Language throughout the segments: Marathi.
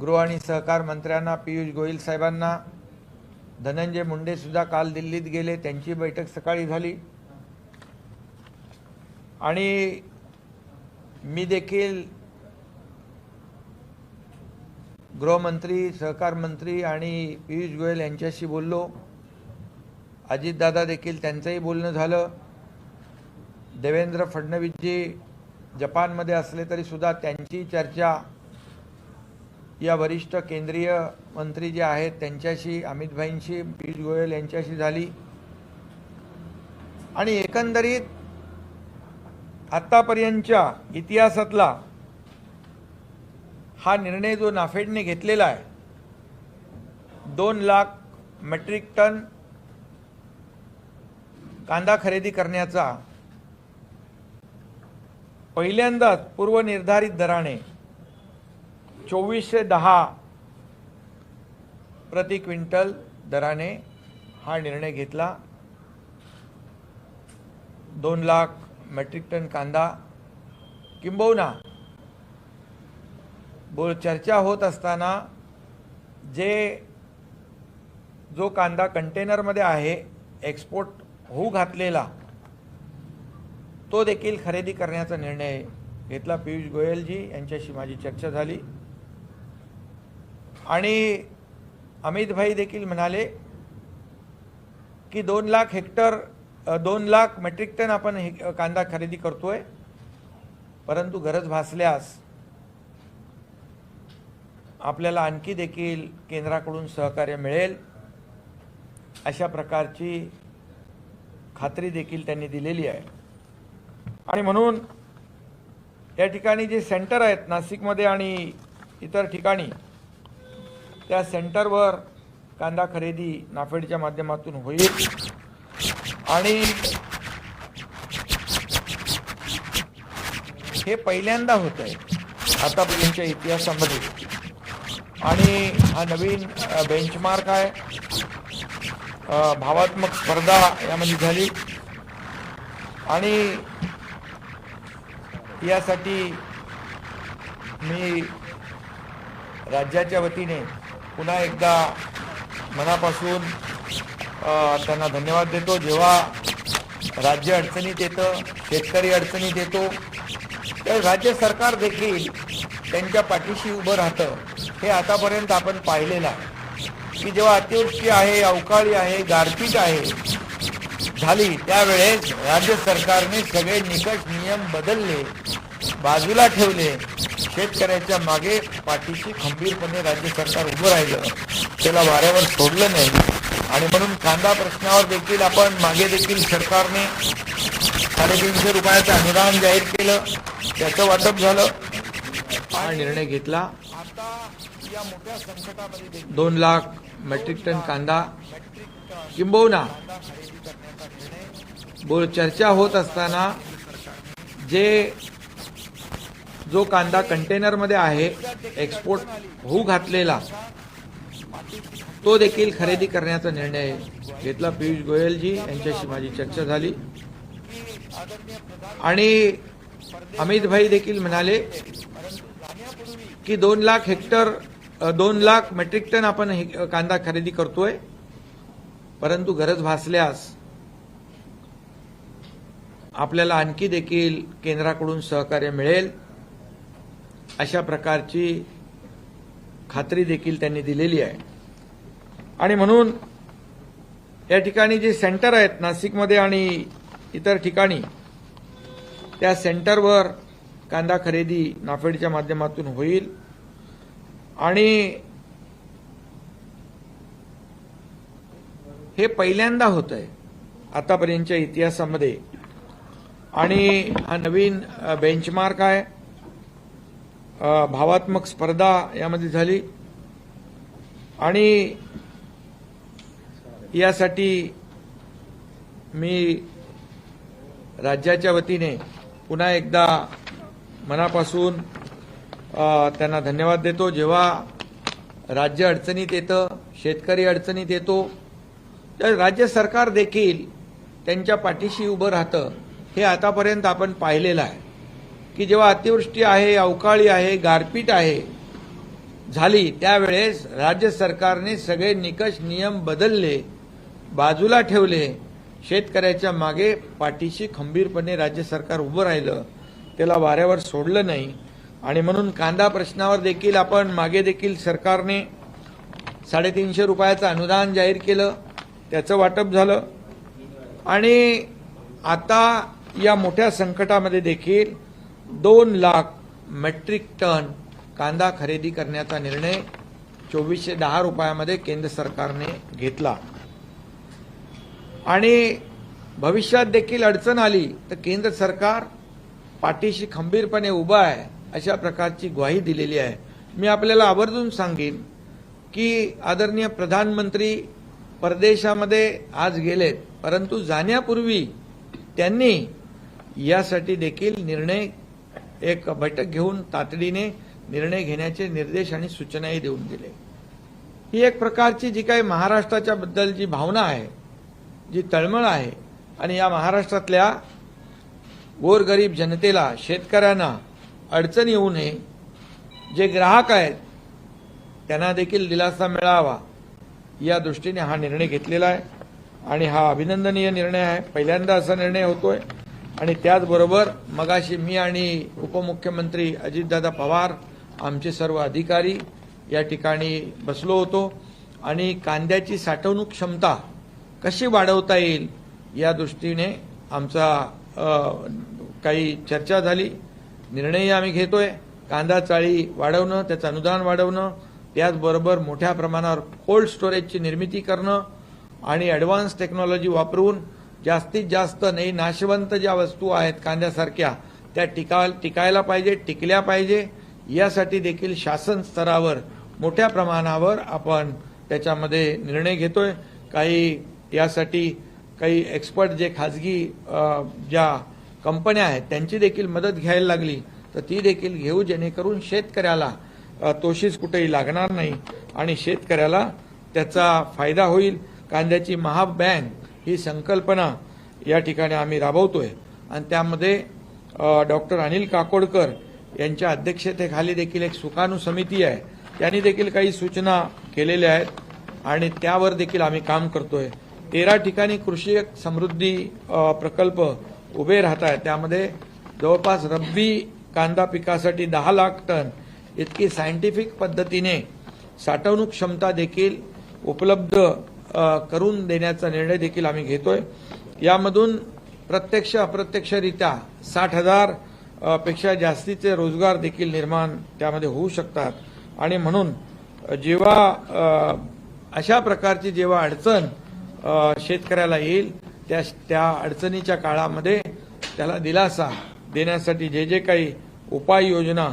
गृह आणि सहकार मंत्र्यांना, पियुष गोयल साहेबांना, धनंजय मुंडे सुद्धा काल दिल्लीत गेले, त्यांची बैठक सकाळी झाली आणि मी देखील गृहमंत्री, सहकार मंत्री आणि पियुष गोयल यांच्याशी बोललो। अजितदादा देखील त्यांचंही बोलणं झालं। देवेंद्र फडणवीसजी जपानमध्ये असले तरी सुद्धा त्यांची चर्चा या वरिष्ठ केंद्रीय मंत्री जे आहेत त्यांच्याशी, अमित भाईंशी, पियुष गोयल यांच्याशी झाली आणि एकंदरीत आतापर्यंतच्या इतिहासातला हा निर्णय जो नाफेडने घेतलेला आहे, 2 लाख मेट्रिक टन कांदा खरेदी करण्याचा, पहिल्यांदाच पूर्वनिर्धारित दराने 2410 प्रति क्विंटल दराने हा निर्णय घेतला। 2 लाख मेट्रिक टन कांदा किंबहुना चर्चा होत असताना जो कांदा कंटेनरमध्ये आहे, एक्सपोर्ट होऊ घातलेला, तो देखील खरेदी करण्याचा निर्णय घेतला। पियुष गोयलजी यांच्याशी माझी चर्चा झाली आणि अमित भाई देखील म्हणाले की 2 लाख मेट्रिक टन आपण कांदा खरेदी करतोय, परंतु गरज भासल्यास आपल्याला आणखी देखील केंद्राकडून सहकार्य मिळेल, अशा प्रकारची खात्री देखील त्यांनी दिलेली आहे। आणि म्हणून या ठिकाणी जे सेंटर आहेत नाशिकमध्ये आणि इतर ठिकाणी, त्या सेंटरवर कांदा खरेदी नाफेडच्या माध्यमातून होईल आणि हे पहिल्यांदा होत आहे आतापर्यंतच्या इतिहासामध्ये आणि हा नवीन बेंचमार्क आहे। भावात्मक स्पर्धा यामध्ये झाली आणि यासाठी मी राज्याच्या वतीने पुन्हा एकदा मनापासून त्यांना धन्यवाद देतो। जेव्हा राज्य अडचणीत येतं, शेतकरी अडचणीत येतो, तर राज्य सरकार देखील त्यांच्या पाठीशी उभं राहतं। हे आतापर्यंत आपण पाहिलेलं आहे की जेव्हा अतिवृष्टी आहे, अवकाळी आहे, गारपीट आहे झाली, त्यावेळेस राज्य सरकारने सगळे निकष नियम बदलले, बाजूला ठेवले, शेतकऱ्याच्या मागे पाठीशी खंबीरपणे राज्य सरकार उभं राहिलं, त्याला वाऱ्यावर सोडलं नाही। आणि म्हणून कांदा प्रश्नावर देखील आपण मागे देखील सरकारने 350 रुपयाचं अनुदान जाहीर केलं, त्याचं वाटप झालं, हा निर्णय घेतला। आता या मोठ्या संकटामध्ये 2 लाख मेट्रिक टन कांदा किंबहुना चर्चा होत असताना जो कांदा कंटेनरमध्ये आहे, एक्सपोर्ट होऊ घातलेला, तो देखील खरेदी करण्याचा निर्णय घेतला। पियुष गोयलजी यांच्याशी माझी चर्चा झाली आणि अमित भाई देखील म्हणाले की 2 लाख मेट्रिक टन आपण कांदा खरेदी करतोय, परंतु गरज भासल्यास आपल्याला आणखी देखील केंद्राकडून सहकार्य मिळेल, अशा प्रकारची खात्री देखील त्यांनी दिलेली आहे। आणि म्हणून या ठिकाणी जे सेंटर आहेत नाशिकमध्ये आणि इतर ठिकाणी, त्या सेंटरवर कांदा खरेदी नाफेडच्या माध्यमातून होईल आणि हे पहिल्यांदा होत आहे आतापर्यंतच्या इतिहासामध्ये आणि हा नवीन बेंचमार्क आहे। भावात्मक स्पर्धा यामध्ये झाली आणि यासाठी मी राज्याच्या वतीने पुन्हा एकदा मनापासून त्यांना धन्यवाद देतो। जेव्हा राज्य अडचणीत येतं, शेतकरी अडचणीत येतो, तर राज्य सरकार देखील त्यांच्या पाठीशी उभं राहतं। हे आतापर्यंत आपण पाहिलेलं आहे की जेव्हा अतिवृष्टी आहे, अवकाळी आहे, गारपीट आहे झाली त्यावेळेस राज्य सरकारने सगळे निकष नियम बदलले, बाजूला ठेवले. शेतकऱ्याच्या मागे पाठीशी खंबीरपणे राज्य सरकार उभं राहिलं, त्याला वाऱ्यावर सोडलं नाही. आणि म्हणून कांदा प्रश्नावर देखील आपण मागे देखील सरकारने 350 रुपयाचं अनुदान जाहीर केलं, त्याचं वाटप झालं. आणि आता या मोठ्या संकटामध्ये देखील 2 लाख मेट्रिक टन कांदा खरेदी करण्याचा निर्णय 2410 रुपयामध्ये केंद्र सरकारने घेतला. आणि भविष्यात देखील अडचण आली तर केंद्र सरकार पाठीशी खंबीरपणे उभा आहे, अशा प्रकारची ग्वाही दिलेली आहे. मी आपल्याला आवर्जून सांगेन की आदरणीय प्रधानमंत्री परदेशामध्ये आज गेलेत, परंतु जाण्यापूर्वी त्यांनी यासाठी देखील निर्णय एक बैठक घेऊन तातडीने निर्णय घेण्याचे निर्देश आणि सूचनाही देऊन दिले. ही एक प्रकारची जी काही महाराष्ट्राच्या बद्दल जी भावना आहे, जी तळमळ आहे, आणि या महाराष्ट्रातल्या गोरगरीब जनतेला, शेतकऱ्यांना अडचण येऊ नये, जे ग्राहक आहेत त्यांना देखील दिलासा मिळावा, या दृष्टीने हा निर्णय घेतलेला आहे. आणि हा अभिनंदनीय निर्णय आहे. पहिल्यांदा असा निर्णय होतोय. आणि त्याचबरोबर मगाशी मी आणि उपमुख्यमंत्री अजितदादा पवार, आमचे सर्व अधिकारी या ठिकाणी बसलो होतो आणि कांद्याची साठवणूक क्षमता कशी वाढवता येईल या दृष्टीने आमचा काही चर्चा झाली. निर्णयही आम्ही घेतोय. कांदा चाळी वाढवणं, त्याचं अनुदान वाढवणं, त्याचबरोबर मोठ्या प्रमाणावर कोल्ड स्टोरेजची निर्मिती करणं आणि ॲडव्हान्स टेक्नॉलॉजी वापरून जास्तीत जास्त नाही नाशवंत ज्या वस्तू आहेत कांद्यासारख्या त्या टिकायला पाहिजे, टिकल्या पाहिजे, यासाठी देखील शासन स्तरावर मोठ्या प्रमाणावर आपण त्याच्यामध्ये निर्णय घेतोय. काही यासाठी काही एक्सपर्ट जे खाजगी ज्या कंपन्या आहेत त्यांची देखील मदत घ्यायला लागली तर ती देखील घेऊ, जेणेकरून शेतकऱ्याला तोशीस कुठेही लागणार नाही आणि शेतकऱ्याला त्याचा फायदा होईल. कांद्याची महाबँक ही संकल्पना या ठिकाणी आम्ही राबवतोय आणि त्यामध्ये डॉक्टर अनिल काकोडकर यांच्या अध्यक्षतेखाली देखील एक सुकाणू समिती आहे, त्यांनी देखील काही सूचना केलेल्या आहेत आणि त्यावर देखील आम्ही काम करतोय. 13 ठिकाणी कृषी समृद्धी प्रकल्प उभे राहत आहेत. त्यामध्ये जवळपास रब्बी कांदा पिकासाठी 10 लाख टन इतकी सायंटिफिक पद्धतीने साठवणूक क्षमता देखील उपलब्ध करून देण्याचा निर्णय देखील आम्ही घेतोय. यामधून प्रत्यक्ष अप्रत्यक्षरित्या 60,000 पेक्षा जास्तीचे रोजगार देखील निर्माण त्यामध्ये होऊ शकतात. आणि म्हणून जेव्हा अशा प्रकारची जेव्हा अडचण शेतकऱ्याला येईल त्या अडचणीच्या काळामध्ये त्याला दिलासा देण्यासाठी जे जे काही उपाययोजना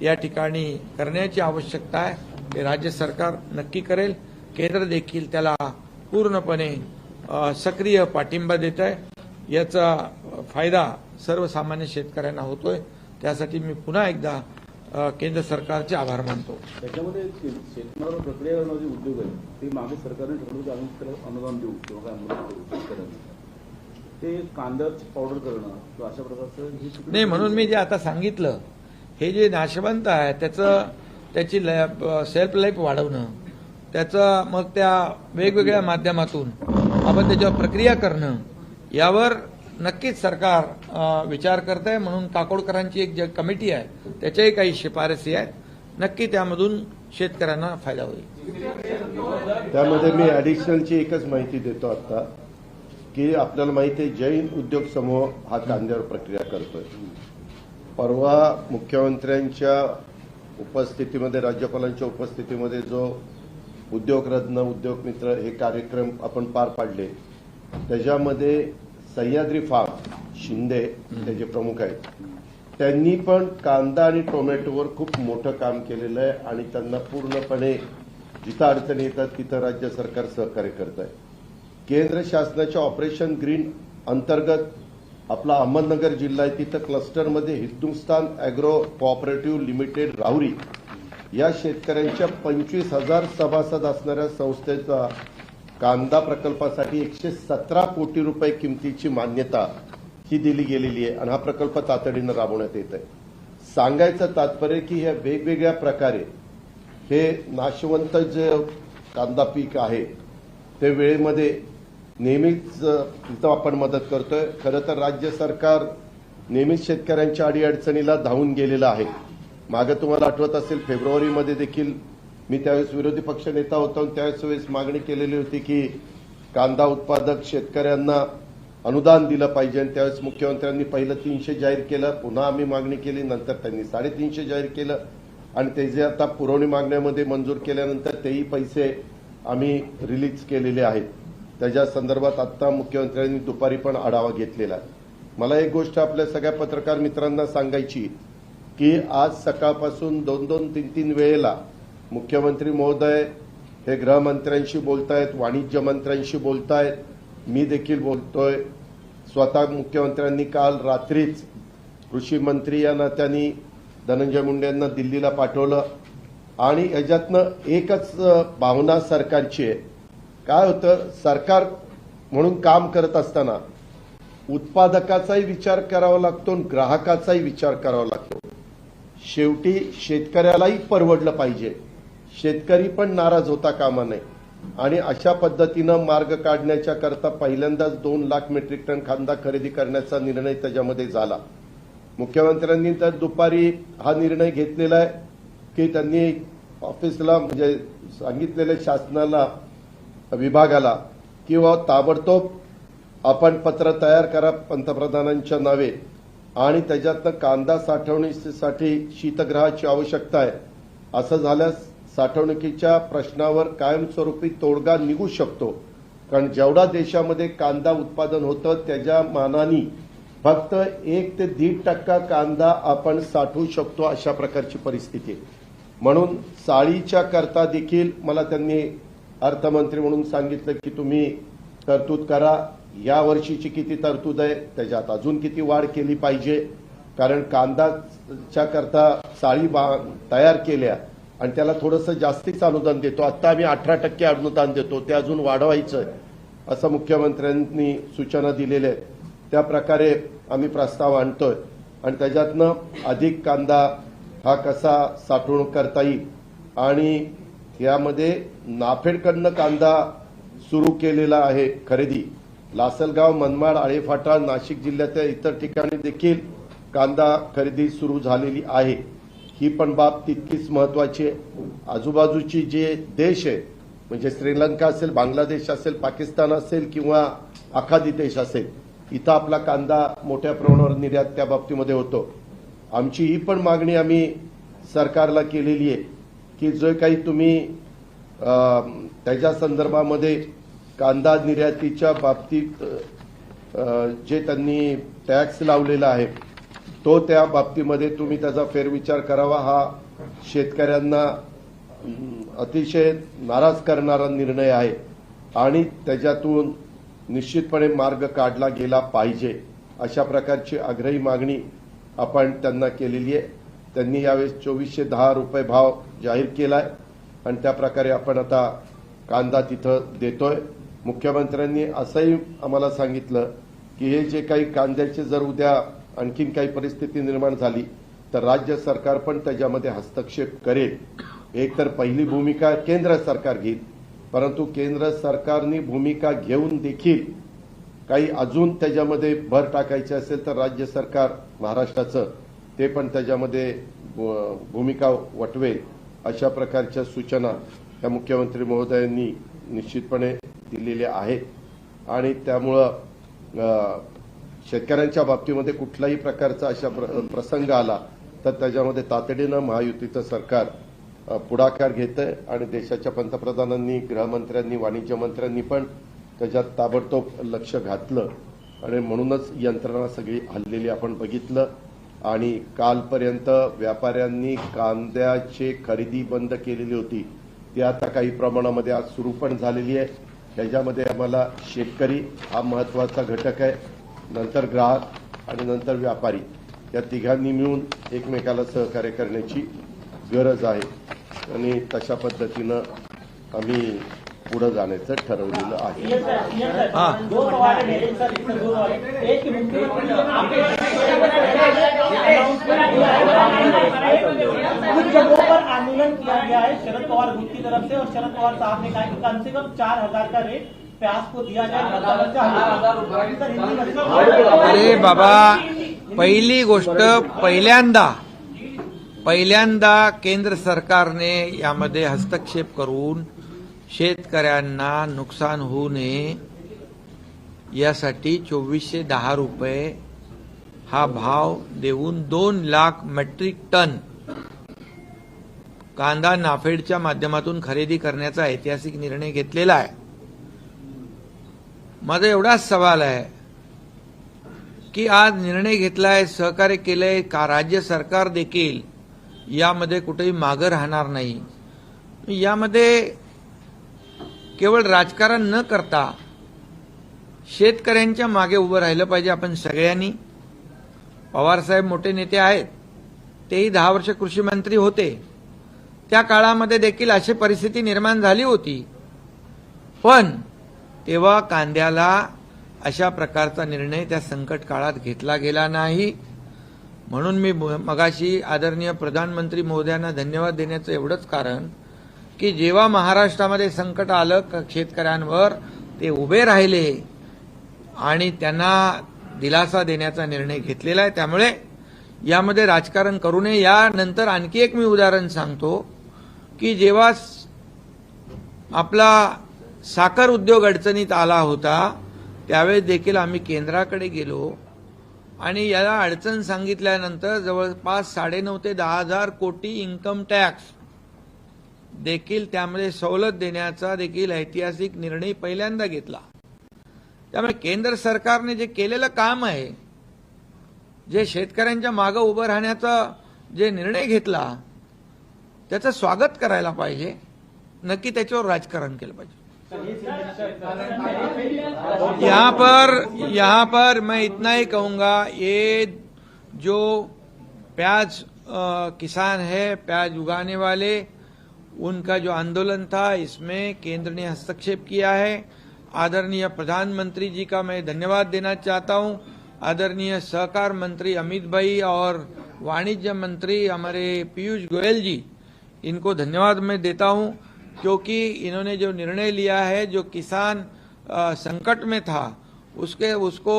या ठिकाणी करण्याची आवश्यकता आहे ते राज्य सरकार नक्की करेल. केंद्र देखील त्याला पूर्णपणे सक्रिय पाठिंबा देत आहे. याचा फायदा सर्वसामान्य शेतकऱ्यांना होतोय. त्यासाठी मी पुन्हा एकदा केंद्र सरकारचे आभार मानतो. त्याच्यामध्ये शेतमालावर प्रक्रिया करणारे उद्योग आहेत ते मागे सरकारने ठरवलं आम्ही त्याला अनुदान देऊ किंवा काय मदत करू शेतकऱ्यांना, ते कांद्याची पावडर करणं किंवा अशा प्रकारचं नाही. म्हणून मी जे आता सांगितलं, हे जे नाशवंत आहे त्याची सेल्फ लाईफ वाढवणं, त्याचं मग त्या वेगवेगळ्या माध्यमातून आपण त्याच्यावर प्रक्रिया करणं, यावर नक्कीच सरकार विचार करत आहे. म्हणून काकोडकरांची एक कमिटी आहे, त्याच्याही काही शिफारसी आहेत. नक्की त्यामधून शेतकऱ्यांना फायदा होईल. त्यामध्ये मी ॲडिशनलची एकच माहिती देतो आता की आपल्याला माहिती आहे जैन उद्योग समूह हा कांद्यावर प्रक्रिया करतोय. परवा मुख्यमंत्र्यांच्या उपस्थितीमध्ये, राज्यपालांच्या उपस्थितीमध्ये जो उद्योगरत्न, उद्योग मित्र हे कार्यक्रम आपण पार पाडले, त्याच्यामध्ये सह्याद्री फार्म शिंदे त्याचे प्रमुख आहेत, त्यांनी पण कांदा आणि टोमॅटोवर खूप मोठं काम केलेलं आहे आणि त्यांना पूर्णपणे जिथं अडचणी येतात तिथं राज्य सरकार सहकार्य करत आहे. केंद्र शासनाच्या ऑपरेशन ग्रीन अंतर्गत आपला अहमदनगर जिल्हा आहे, तिथं क्लस्टरमध्ये Hindustan agro cooperative limited Rahuri या शेतकऱ्यांच्या 25,000 सभासद असणाऱ्या संस्थेचा कांदा प्रकल्पासाठी 117 कोटी रुपये किमतीची मान्यता ही दिली गेलेली आहे आणि हा प्रकल्प तातडीनं राबवण्यात येत आहे. सांगायचं तात्पर्य की ह्या वेगवेगळ्या प्रकारे हे नाशवंत जे कांदा पीक आहे ते वेळेमध्ये नेहमीच इथं आपण मदत करतोय. खरं तर राज्य सरकार नेहमीच शेतकऱ्यांच्या अडीअडचणीला धावून गेलेलं आहे. मागे तुम्हाला आठवत असेल फेब्रुवारीमध्ये देखील मी त्यावेळेस विरोधी पक्ष नेता होतो आणि त्यावेळेस मागणी केलेली होती की कांदा उत्पादक शेतकऱ्यांना अनुदान दिलं पाहिजे. आणि त्यावेळेस मुख्यमंत्र्यांनी पहिलं 300 जाहीर केलं, पुन्हा आम्ही मागणी केली, नंतर त्यांनी 350 जाहीर केलं आणि ते जे आता पुरवणी मागण्यामध्ये मंजूर केल्यानंतर तेही पैसे आम्ही रिलीज केलेले आहेत. त्याच्या संदर्भात आता मुख्यमंत्र्यांनी दुपारी पण आढावा घेतलेला आहे. मला एक गोष्ट आपल्या सगळ्या पत्रकार मित्रांना सांगायची की आज सकाळपासून 2-2, 3-3 वेळेला मुख्यमंत्री महोदय हे गृहमंत्र्यांशी बोलतायत, वाणिज्य मंत्र्यांशी बोलतायत, मी देखील बोलतोय. स्वतः मुख्यमंत्र्यांनी काल रात्रीच कृषी मंत्री या नात्याने धनंजय मुंडे यांना दिल्लीला पाठवलं आणि याच्यातनं एकच भावना सरकारची आहे. काय होतं, सरकार म्हणून काम करत असताना उत्पादकाचाही विचार करावा लागतो आणि ग्राहकाचाही विचार करावा लागतो. शेवटी शेतकऱ्यालाही परवडलं पाहिजे, शेतकरी पण नाराज होता कामा नये आणि अशा पद्धतीनं मार्ग काढण्याच्या करता पहिल्यांदाच 2 लाख मेट्रिक टन कांदा खरेदी करण्याचा निर्णय त्याच्यामध्ये झाला. मुख्यमंत्र्यांनी तर दुपारी हा निर्णय घेतलेला आहे की त्यांनी ऑफिसला म्हणजे सांगितलेल्या शासनाला विभागाला किंवा ताबडतोब आपण पत्र तयार करा पंतप्रधानांच्या नावे आणि त्याच्यातनं कांदा साठवणुकीसाठी शीतगृहाची आवश्यकता आहे. असं झाल्यास साठवणुकीच्या प्रश्नावर कायमस्वरूपी तोडगा निघू शकतो. कारण जेवढा देशामध्ये कांदा उत्पादन होतं त्याच्या मानाने फक्त 1 ते 1.5% कांदा आपण साठवू शकतो, अशा प्रकारची परिस्थिती. म्हणून साळीच्या करता देखील मला त्यांनी अर्थमंत्री म्हणून सांगितलं की तुम्ही तरतूद करा. या वर्षीची किती तरतूद आहे त्याच्यात अजून किती वाढ केली पाहिजे, कारण कांदाच्या करता साळी तयार केल्या आणि त्याला थोडंसं जास्तीच अनुदान देतो. आता आम्ही 18% अनुदान देतो, ते अजून वाढवायचं असं मुख्यमंत्र्यांनी सूचना दिलेल्या आहेत. त्या प्रकारे आम्ही प्रस्ताव आणतोय आणि त्याच्यातनं अधिक कांदा हा कसा साठवणूक करता येईल आणि यामध्ये नाफेडकडनं कांदा सुरू केलेला आहे खरेदी. लासलगाव, मनमाड, आळेफाटा, नाशिक जिल्ह्याच्या इतर ठिकाणी देखील कांदा खरेदी सुरू झालेली आहे. ही पण बाब तितकीच महत्वाची आहे. आजूबाजूची जे देश आहे म्हणजे श्रीलंका असेल, बांगलादेश असेल, पाकिस्तान असेल किंवा आखाती देश असेल, इथं आपला कांदा मोठ्या प्रमाणावर निर्यात त्या बाबतीमध्ये होतो. आमची ही पण मागणी आम्ही सरकारला केलेली आहे की जो काही तुम्ही त्याच्या संदर्भामध्ये कांदा निर्यातीच्या बाबतीत जे त्यांनी टॅक्स लावलेला आहे तो त्या बाबतीमध्ये तुम्ही त्याचा फेरविचार करावा. हा शेतकऱ्यांना अतिशय नाराज करणारा निर्णय आहे आणि त्याच्यातून निश्चितपणे मार्ग काढला गेला पाहिजे, अशा प्रकारची आग्रही मागणी आपण त्यांना केलेली आहे. त्यांनी यावेळेस 2410 रुपये भाव जाहीर केलाय आणि त्या प्रकारे आपण आता कांदा तिथं देतोय. मुख्यमंत्र्यांनी असंही आम्हाला सांगितलं की हे जे काही कांद्याचे जर उद्या आणखीन काही परिस्थिती निर्माण झाली तर राज्य सरकार पण त्याच्यामध्ये हस्तक्षेप करेल. एक तर पहिली भूमिका केंद्र सरकार घेईल, परंतु केंद्र सरकारने भूमिका घेऊन देखील काही अजून त्याच्यामध्ये भर टाकायची असेल तर राज्य सरकार महाराष्ट्राचं ते पण त्याच्यामध्ये भूमिका वठवेल, अशा प्रकारच्या सूचना या मुख्यमंत्री महोदयांनी निश्चितपणे दिलेल्या आहेत. आणि त्यामुळं शेतकऱ्यांच्या बाबतीमध्ये कुठल्याही प्रकारचा अशा प्रसंग आला तर त्याच्यामध्ये तातडीनं महायुतीचं सरकार पुढाकार घेतंय आणि देशाच्या पंतप्रधानांनी, गृहमंत्र्यांनी, वाणिज्य मंत्र्यांनी पण त्याच्यात ताबडतोब लक्ष घातलं आणि म्हणूनच यंत्रणा सगळी हललेली आपण बघितलं. आणि कालपर्यंत व्यापाऱ्यांनी कांद्याची खरेदी बंद केलेली होती ती आता काही प्रमाणामध्ये आज सुरू पण झालेली आहे. त्याच्यामध्ये आम्हाला शेतकरी हा महत्वाचा घटक आहे, नंतर ग्राहक आणि नंतर व्यापारी या तिघांनी मिळून एकमेकाला सहकार्य करण्याची गरज आहे आणि तशा पद्धतीनं आम्ही पुढे जाण्याचं ठरवलेलं आहे. आंदोलन किया गया है शरद पवार ग्रुप की तरफ से, और शरद पवार साहब ने कहा कि कम से कम 4000 का रेट प्याज को दिया जाए। अरे बाबा, पहिली गोष्ट, पहिल्यांदा केंद्र सरकारने यामध्ये हस्तक्षेप करून शेतकऱ्यांना नुकसान होऊ नये यासाठी 2410 रुपये हा भाव देऊन 2 लाख मेट्रिक टन कांदा नाफेडच्या माध्यमातून खरेदी करण्याचा ऐतिहासिक निर्णय घेतलेला आहे। माझा एवढाच सवाल आहे की आज निर्णय घेतलाय, सहकार्य केलंय का राज्य सरकार देखील यामध्ये कुठेही मागे राहणार नाही। यामध्ये केवळ राजकारण न करता शेतकऱ्यांच्या मागे उभं राहिलं पाहिजे आपण सगळ्यांनी। पवारसाहेब मोठे नेते आहेत, तेही 10 वर्ष कृषी मंत्री होते, त्या काळामध्ये देखील अशी परिस्थिती निर्माण झाली होती, पण तेव्हा कांद्याला अशा प्रकारचा निर्णय त्या संकट काळात घेतला गेला नाही। म्हणून मी मगाशी आदरणीय प्रधानमंत्री महोदयांना धन्यवाद देण्याचं एवढंच कारण की जेव्हा महाराष्ट्रामध्ये संकट आलं शेतकऱ्यांवर, ते उभे राहिले आणि त्यांना दिलासा देण्याचा निर्णय घेतलेला आहे। त्यामुळे यामध्ये राजकारण करू नये। यानंतर आणखी एक मी उदाहरण सांगतो की जेव्हा आपला साखर उद्योग अडचणीत आला होता त्यावेळेस देखील आम्ही केंद्राकडे गेलो आणि याला अडचण सांगितल्यानंतर जवळपास 9.5 ते 10,000 कोटी इन्कम टॅक्स देखील त्यामध्ये सवलत देण्याचा देखील ऐतिहासिक निर्णय पहिल्यांदा घेतला। त्यामुळे केंद्र सरकारने जे केलेलं काम आहे, जे शेतकऱ्यांच्या मागे उभं राहण्याचा जे निर्णय घेतला, त्याचं स्वागत करायला पाहिजे, नक्की त्याच्यावर राजकारण केलं पाहिजे। यहाँ पर मैं इतना ही कहूंगा, ये जो प्याज किसान है, प्याज उगाने वाले, उनका जो आंदोलन था, इसमें केंद्र ने हस्तक्षेप किया है। आदरणीय प्रधानमंत्री जी का मैं धन्यवाद देना चाहता हूं। आदरणीय सहकार मंत्री अमित भाई और वाणिज्य मंत्री हमारे पीयूष गोयल जी, इनको धन्यवाद मैं देता हूं, क्योंकि इन्होंने जो निर्णय लिया है, जो किसान संकट में था उसको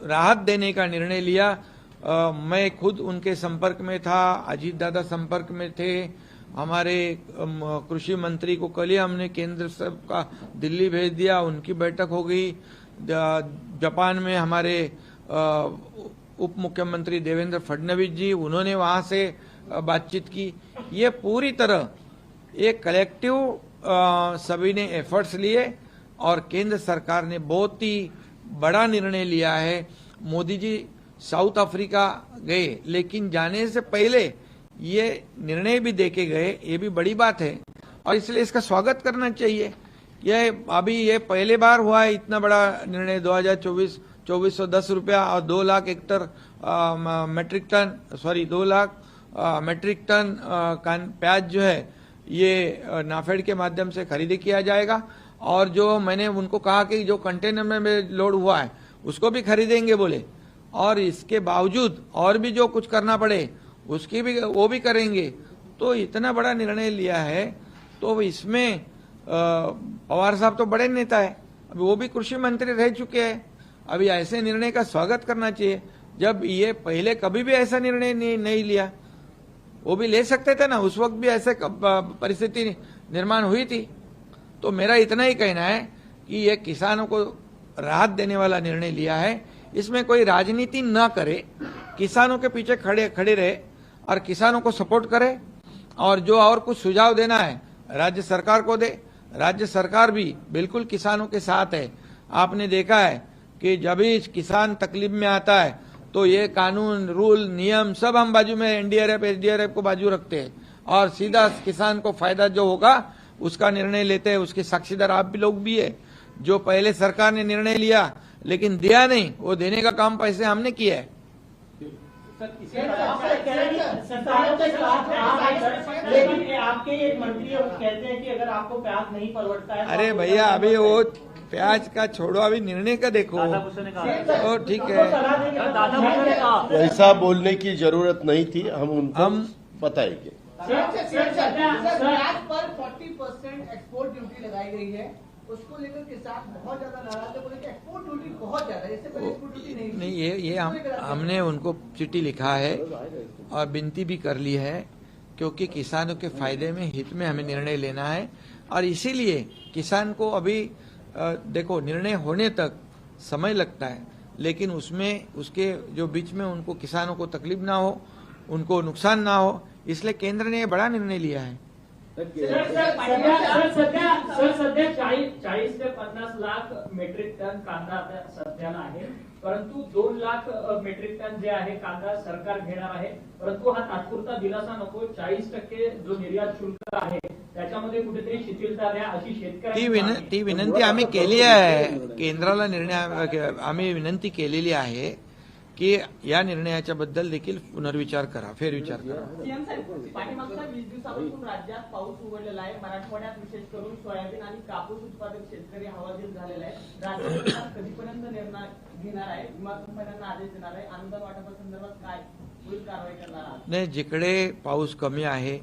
राहत देने का निर्णय लिया। मैं खुद उनके संपर्क में था, अजीत दादा संपर्क में थे, हमारे कृषि मंत्री को कल ही हमने केंद्र सब का दिल्ली भेज दिया, उनकी बैठक हो गई। जापान में हमारे उप मुख्यमंत्री देवेंद्र फडणवीस जी, उन्होंने वहां से बातचीत की। ये पूरी तरह एक कलेक्टिव सभी ने एफर्ट्स लिए और केंद्र सरकार ने बहुत ही बड़ा निर्णय लिया है। मोदी जी साउथ अफ्रीका गए, लेकिन जाने से पहले ये निर्णय भी देके गए, ये भी बड़ी बात है और इसलिए इसका स्वागत करना चाहिए। ये पहले बार हुआ है इतना बड़ा निर्णय। 2024 2410 रुपया और 2 lakh hectare metric ton 2 lakh metric ton प्याज जो है ये नाफेड के माध्यम से खरीदी किया जाएगा। और जो मैंने उनको कहा कि जो कंटेनर में लोड हुआ है उसको भी खरीदेंगे बोले, और इसके बावजूद और भी जो कुछ करना पड़े उसकी भी वो भी करेंगे। तो इतना बड़ा निर्णय लिया है, तो इसमें पवार साहब तो बड़े नेता है, अभी वो भी कृषि मंत्री रह चुके हैं। अभी ऐसे निर्णय का स्वागत करना चाहिए। जब ये पहले कभी भी ऐसा निर्णय नहीं लिया, वो भी ले सकते थे ना, उस वक्त भी ऐसे परिस्थिति निर्माण हुई थी। तो मेरा इतना ही कहना है कि ये किसानों को राहत देने वाला निर्णय लिया है, इसमें कोई राजनीति न करे, किसानों के पीछे खड़े रहे और किसानों को सपोर्ट करे, और जो और कुछ सुझाव देना है राज्य सरकार को दे। राज्य सरकार भी बिल्कुल किसानों के साथ है। आपने देखा है कि जब भी किसान तकलीफ में आता है तो ये कानून, रूल, नियम सब हम बाजू में एसडीआरएफ को बाजू रखते हैं और सीधा किसान को फायदा जो होगा उसका निर्णय लेते हैं। उसके साक्षीदार आप भी लोग भी है। जो पहले सरकार ने निर्णय लिया लेकिन दिया नहीं, वो देने का काम पैसे हमने किया है। लेकिन आपके एक मंत्री है, वो कहते हैं कि अगर आपको प्याज नहीं पलटता है। अरे भैया, अभी वो प्याज का छोड़ो, अभी निर्णय का देखो। तो ठीक है, वैसा बोलने की जरूरत नहीं थी। हम पता है कि प्याज पर 40% एक्सपोर्ट ड्यूटी लगाई गई है, उसको लेकर किसान बहुत ज्यादा नाराज है, बोले कि एक्सपोर्ट ड्यूटी बहुत ज्यादा है, इससे पहले एक्सपोर्ट ड्यूटी नहीं थी। नहीं, ये हमने उनको चिट्ठी लिखा है और विनती भी कर ली है, क्योंकि किसानों के फायदे में, हित में हमें निर्णय लेना है। और इसीलिए किसान को अभी देखो, निर्णय होने तक समय लगता है, लेकिन उसमें उसके जो बीच में उनको, किसानों को तकलीफ ना हो, उनको नुकसान ना हो, इसलिए केंद्र ने ये बड़ा निर्णय लिया है। सध्या 40 ते 50 लाख मेट्रिक टन कांदा आता सध्याला आहे, परंतु 2 लाख मेट्रिक टन जे आहे कांदा सरकार घेणार आहे, परंतु हा तात्पुरता दिलासा नको, 40% जो निर्यात शुल्क आहे त्याच्यामध्ये कुठेतरी शिथिलता द्या अशी शेतकऱ्यांची ती विनंती आम्ही केली आहे केंद्राला, आम्ही विनंती केलेली आहे की या निर्णयाच्या बद्दल देखील पुनर्विचार करा, फेरविचार करा। सीएम साहेब, पाठीमागच्या 20 दिवसापासून राज्यात पाऊस उघडलेला आहे, मराठवाड्यात विशेष करून सोयाबीन आणि कापूस उत्पादक शेतकरी हवालदिल झालेला आहे। राज्य सरकार कधीपर्यंत निर्णय घेणार आहे, विमा कंपन्यांना आदेश देणार आहे, अनुदान वाटपासंदर्भात काय पुढील कारवाई करणार आहे? नाही, जिकडे पाऊस कमी आहे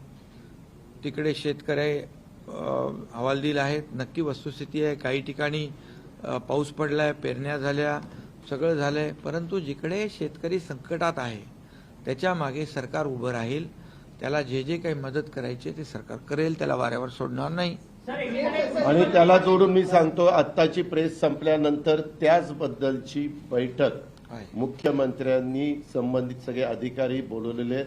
तिकडे शेतकरी हवालदिल आहेत, नक्की वस्तुस्थिती आहे। काही ठिकाणी पाऊस पडलाय, पेरण्या झाल्या, सगळं झालंय, परंतु जिकडे शेतकरी संकटात आहे त्याच्या मागे सरकार उभं राहील, त्याला जे जे काही मदत करायची ते सरकार करेल, त्याला वाऱ्यावर सोडणार नाही। आणि त्याला जोडून मी सांगतो, आत्ताची प्रेस संपल्यानंतर त्याचबद्दलची बैठक आहे। मुख्यमंत्र्यांनी संबंधित सगळे अधिकारी बोलवलेले आहेत,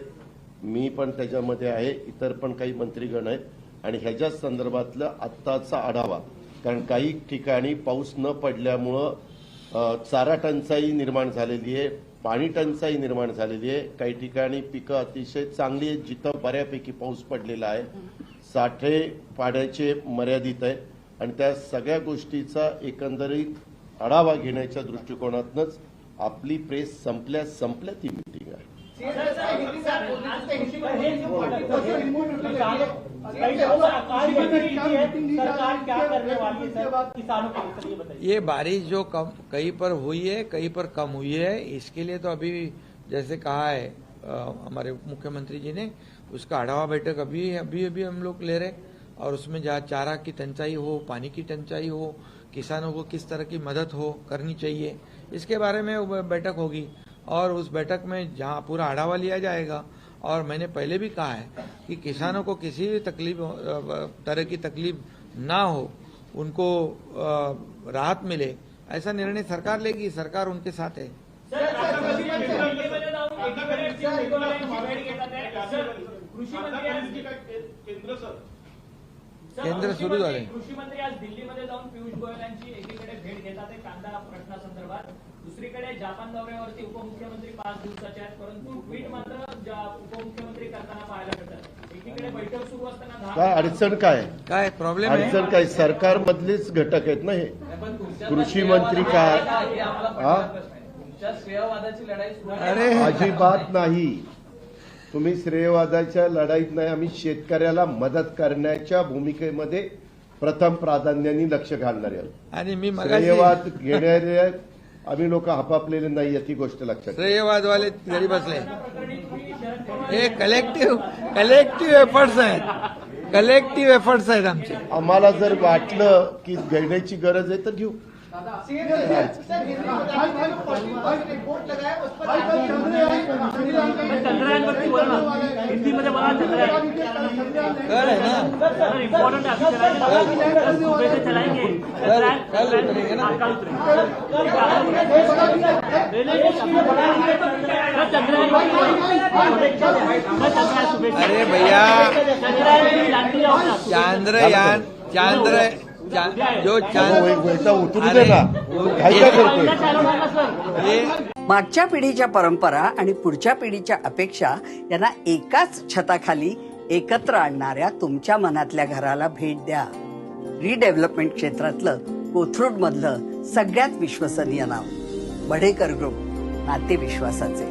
मी पण त्याच्यामध्ये आहे, इतर पण काही मंत्रीगण आहेत, आणि ह्याच्या संदर्भातलं आत्ताचा आढावा, कारण काही ठिकाणी पाऊस न पडल्यामुळं चारा टंचाई निर्माण झालेली आहे, पाणी टंचाई निर्माण झालेली आहे, काही ठिकाणी पिकं अतिशय चांगली आहेत जिथं बऱ्यापैकी पाऊस पडलेला आहे, साठे पाण्याचे मर्यादित आहे, आणि त्या सगळ्या गोष्टीचा एकंदरीत आढावा घेण्याच्या दृष्टिकोनातूनच आपली प्रेस संपल्या ती मीटिंग आहे। सरकार क्या करने वाली है किसानों के लिए, बताइए। ये बारिश जो कम कहीं पर हुई है, कहीं पर कम हुई है, इसके लिए तो अभी जैसे कहा है हमारे मुख्यमंत्री जी ने, उसका आढावा बैठक अभी हम लोग ले रहे, और उसमें जहाँ चारा की तंचाई हो, पानी की तंचाई हो, किसानों को किस तरह की मदद हो करनी चाहिए, इसके बारे में बैठक होगी, और उस बैठक में जहाँ पूरा आढावा लिया जाएगा। और मैंने पहले भी कहा है कि किसानों को किसी भी तरह की तकलीफ ना हो, उनको राहत मिले, ऐसा निर्णय सरकार लेगी, सरकार उनके साथ है। केंद्र सुरू झाले। कृषी मंत्री आज दिल्लीमध्ये जाऊन पियुष गोयल यांची एकीकडे भेट घेतात कांदा प्रश्नासंदर्भात, दुसरीकडे जापान दौऱ्यावरती उपमुख्यमंत्री 5 दिवसाचे आहेत, परंतु ट्विट मात्र उपमुख्यमंत्री करताना पाहायला मिळतात। एकीकडे बैठक सुरू असताना काय अडचण काय प्रॉब्लेम आहे? अडचण काय? सरकारमधलेच घटक आहेत ना हे, कृषी मंत्री काय? श्रेयवादाची लढाई सुरू आहे। अरे अजिबात नाही, तुम्ही श्रेयवादाच्या लढाईत नाही, आम्ही शेतकऱ्याला मदत करण्याच्या भूमिकेमध्ये प्रथम प्राधान्याने लक्ष घालणार आहोत, आणि मी श्रेयवाद घेणारे आम्ही लोक हपापलेले नाही याची गोष्ट लक्षात ठेवा। श्रेयवादवाले घरी बसले, हे कलेक्टिव्ह एफर्ट्स आहेत, कलेक्टिव्ह एफर्ट्स आहेत आमचे। आम्हाला जर वाटलं की घेण्याची गरज आहे तर घेऊ। चंद्रयानवरती बोला ना, हिंदीमध्ये बोला, चंद्रयान कल है ना, इम्पोर्टेंट है, सुबह से चलाएंगे, कल उतरेंगे ना। अरे भैया, उतरू दे ना, काय करतोय? मागच्या पिढीच्या परंपरा आणि पुढच्या पिढीच्या अपेक्षा यांना एकाच छताखाली एकत्र आणणाऱ्या तुमच्या मनातल्या घराला भेट द्या। रिडेव्हलपमेंट क्षेत्रातलं कोथरूड मधलं सगळ्यात विश्वसनीय नाव बढेकर ग्रुप, नाते विश्वासाचे।